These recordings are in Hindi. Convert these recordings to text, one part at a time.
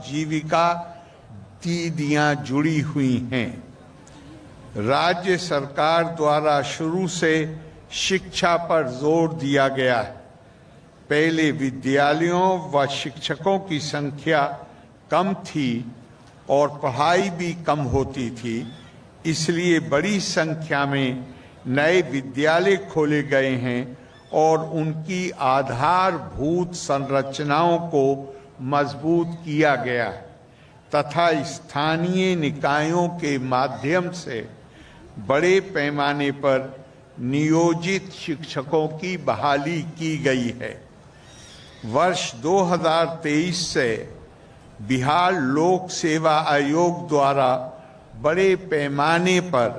जीविका दीदियां जुड़ी हुई हैं। राज्य सरकार द्वारा शुरू से शिक्षा पर जोर दिया गया है। पहले विद्यालयों व शिक्षकों की संख्या कम थी और पढ़ाई भी कम होती थी, इसलिए बड़ी संख्या में नए विद्यालय खोले गए हैं और उनकी आधारभूत संरचनाओं को मजबूत किया गया है तथा स्थानीय निकायों के माध्यम से बड़े पैमाने पर नियोजित शिक्षकों की बहाली की गई है। वर्ष 2023 से बिहार लोक सेवा आयोग द्वारा बड़े पैमाने पर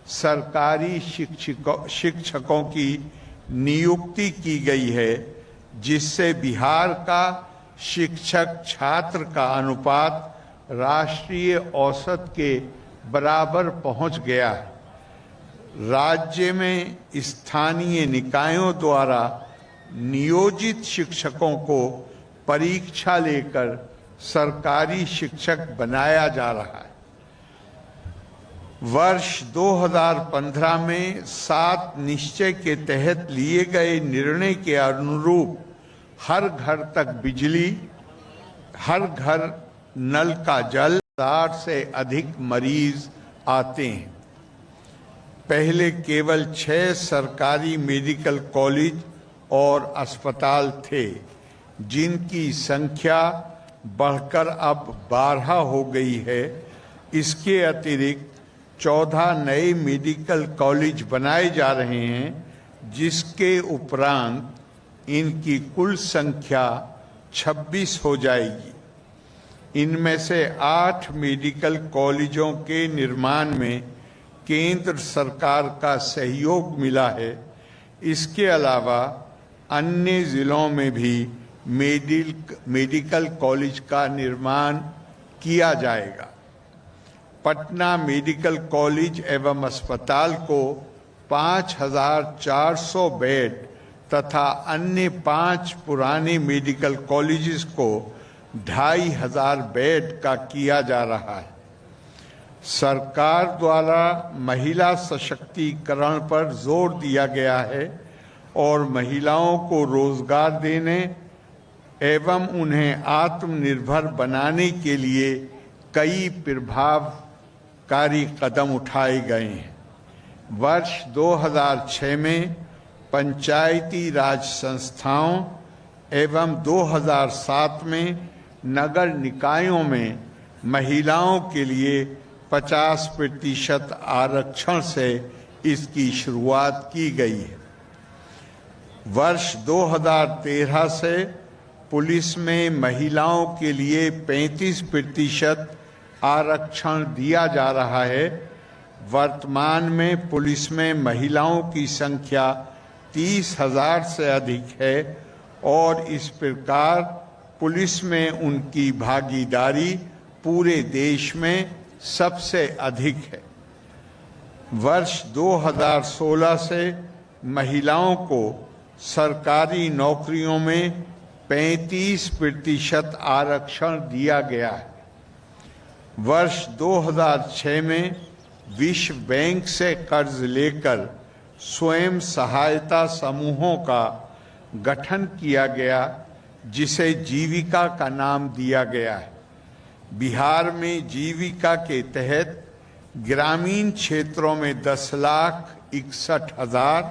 सरकारी शिक्षकों की नियुक्ति की गई है, जिससे बिहार का शिक्षक छात्र का अनुपात राष्ट्रीय औसत के बराबर पहुंच गया है। राज्य में स्थानीय निकायों द्वारा नियोजित शिक्षकों को परीक्षा लेकर सरकारी शिक्षक बनाया जा रहा है। वर्ष 2015 में 7 निश्चय के तहत लिए गए निर्णय के अनुरूप हर घर तक बिजली, हर घर नल का जल, 1000 से अधिक मरीज आते हैं। पहले केवल 6 सरकारी मेडिकल कॉलेज और अस्पताल थे, जिनकी संख्या बढ़कर अब 12 हो गई है। इसके अतिरिक्त 14 नए मेडिकल कॉलेज बनाए जा रहे हैं, जिसके उपरांत इनकी कुल संख्या 26 हो जाएगी। इनमें से 8 मेडिकल कॉलेजों के निर्माण में केंद्र सरकार का सहयोग मिला है। इसके अलावा अन्य जिलों में भी मेडिकल कॉलेज का निर्माण किया जाएगा। पटना मेडिकल कॉलेज एवं अस्पताल को 5400 बेड तथा अन्य 5 पुराने मेडिकल कॉलेजेस को 2500 बेड का किया जा रहा है। सरकार द्वारा महिला सशक्तिकरण पर जोर दिया गया है और महिलाओं को रोजगार देने एवं उन्हें आत्मनिर्भर बनाने के लिए कई प्रभावकारी कदम उठाए गए हैं। वर्ष 2006 में पंचायती राज संस्थाओं एवं 2007 में नगर निकायों में महिलाओं के लिए 50% आरक्षण से इसकी शुरुआत की गई है। वर्ष 2013 से पुलिस में महिलाओं के लिए 35% आरक्षण दिया जा रहा है। वर्तमान में पुलिस में महिलाओं की संख्या 30,000 से अधिक है और इस प्रकार पुलिस में उनकी भागीदारी पूरे देश में सबसे अधिक है। वर्ष 2016 से महिलाओं को सरकारी नौकरियों में 35% आरक्षण दिया गया है। वर्ष 2006 में विश्व बैंक से कर्ज लेकर स्वयं सहायता समूहों का गठन किया गया, जिसे जीविका का नाम दिया गया है। बिहार में जीविका के तहत ग्रामीण क्षेत्रों में 10,61,000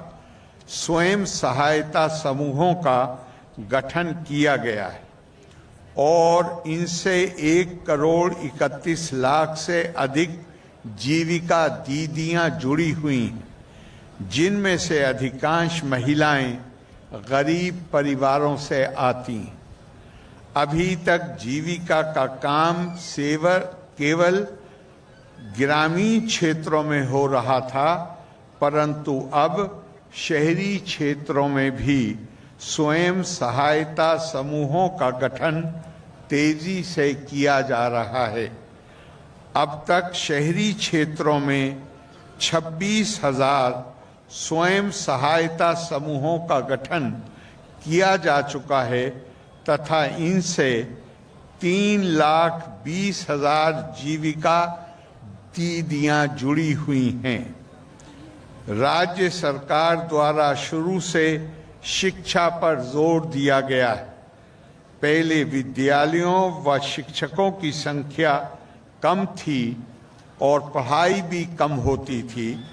स्वयं सहायता समूहों का गठन किया गया है और इनसे 1,31,00,000 से अधिक जीविका दीदियां जुड़ी हुई हैं, जिनमें से अधिकांश महिलाएं गरीब परिवारों से आती हैं। अभी तक जीविका का काम केवल ग्रामीण क्षेत्रों में हो रहा था, परंतु अब शहरी क्षेत्रों में भी स्वयं सहायता समूहों का गठन तेजी से किया जा रहा है। अब तक शहरी क्षेत्रों में 26,000 स्वयं सहायता समूहों का गठन किया जा चुका है तथा इनसे 3,20,000 जीविका दीदियां जुड़ी हुई हैं। राज्य सरकार द्वारा शुरू से शिक्षा पर जोर दिया गया है। पहले विद्यालयों व शिक्षकों की संख्या कम थी और पढ़ाई भी कम होती थी,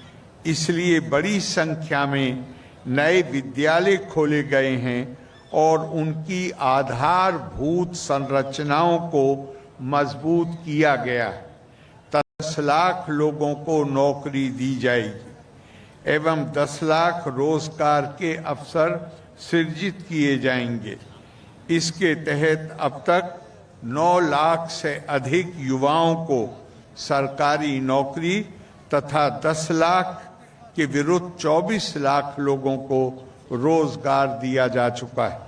इसलिए बड़ी संख्या में नए विद्यालय खोले गए हैं और उनकी आधारभूत संरचनाओं को मजबूत किया गया है। 10 लाख लोगों को नौकरी दी जाएगी एवं 10 लाख रोजगार के अवसर सृजित किए जाएंगे। इसके तहत अब तक 9 लाख से अधिक युवाओं को सरकारी नौकरी तथा 10 लाख के विरुद्ध 24 लाख लोगों को रोजगार दिया जा चुका है।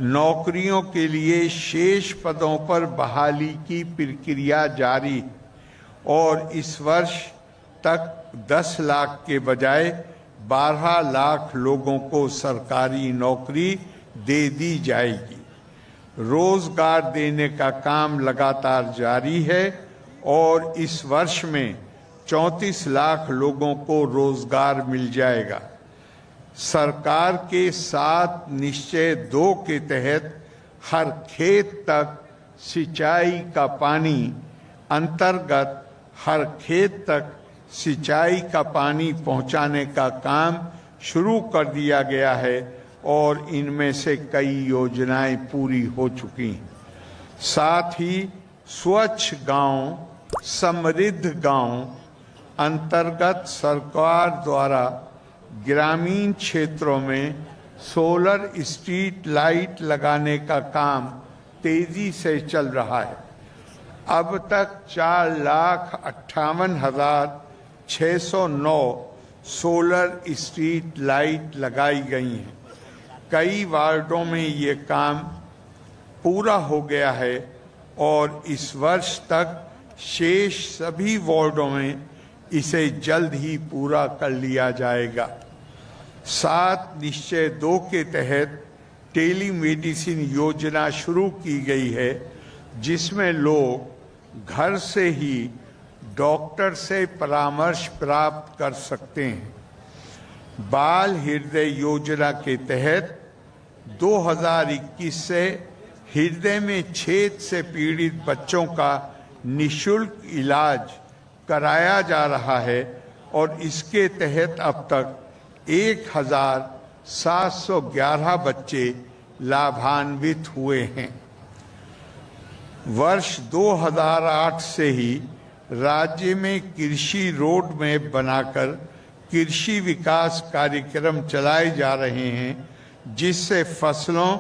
नौकरियों के लिए शेष पदों पर बहाली की प्रक्रिया जारी है और इस वर्ष तक 10 लाख के बजाय 12 लाख लोगों को सरकारी नौकरी दे दी जाएगी। रोजगार देने का काम लगातार जारी है और इस वर्ष में 34 लाख लोगों को रोजगार मिल जाएगा। सरकार के 7 निश्चय 2 के तहत हर खेत तक सिंचाई का पानी अंतर्गत हर खेत तक सिंचाई का पानी पहुंचाने का काम शुरू कर दिया गया है और इनमें से कई योजनाएं पूरी हो चुकी हैं। साथ ही स्वच्छ गांव समृद्ध गांव अंतर्गत सरकार द्वारा ग्रामीण क्षेत्रों में सोलर स्ट्रीट लाइट लगाने का काम तेजी से चल रहा है। अब तक 4,58,609 सोलर स्ट्रीट लाइट लगाई गई हैं। कई वार्डों में ये काम पूरा हो गया है और इस वर्ष तक शेष सभी वार्डों में इसे जल्द ही पूरा कर लिया जाएगा। 7 निश्चय 2 के तहत टेलीमेडिसिन योजना शुरू की गई है, जिसमें लोग घर से ही डॉक्टर से परामर्श प्राप्त कर सकते हैं। बाल हृदय योजना के तहत 2021 से हृदय में छेद से पीड़ित बच्चों का निःशुल्क इलाज कराया जा रहा है और इसके तहत अब तक 1,711 बच्चे लाभान्वित हुए हैं। वर्ष 2008 से ही राज्य में कृषि रोड मैप बनाकर कृषि विकास कार्यक्रम चलाए जा रहे हैं, जिससे फसलों,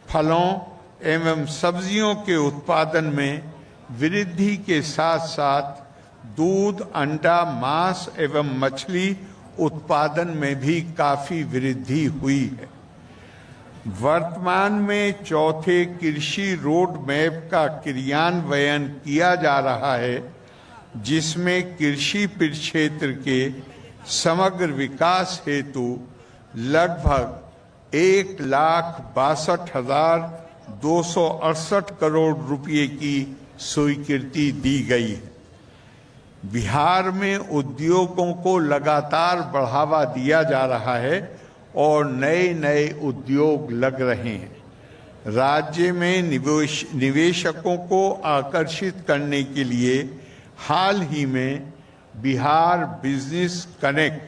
फलों एवं सब्जियों के उत्पादन में वृद्धि के साथ साथ दूध, अंडा, मांस एवं मछली उत्पादन में भी काफी वृद्धि हुई है। वर्तमान में 4थे कृषि रोड मैप का क्रियान्वयन किया जा रहा है, जिसमें कृषि प्रक्षेत्र के समग्र विकास हेतु लगभग 1,62,268 करोड़ रुपए की स्वीकृति दी गई है। बिहार में उद्योगों को लगातार बढ़ावा दिया जा रहा है और नए नए उद्योग लग रहे हैं। राज्य में निवेशकों को आकर्षित करने के लिए हाल ही में बिहार बिजनेस कनेक्ट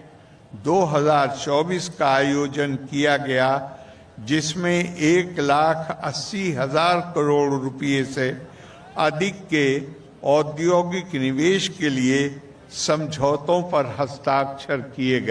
2024 का आयोजन किया गया, जिसमें 1,80,000 करोड़ रुपए से अधिक के औद्योगिक निवेश के लिए समझौतों पर हस्ताक्षर किए गए।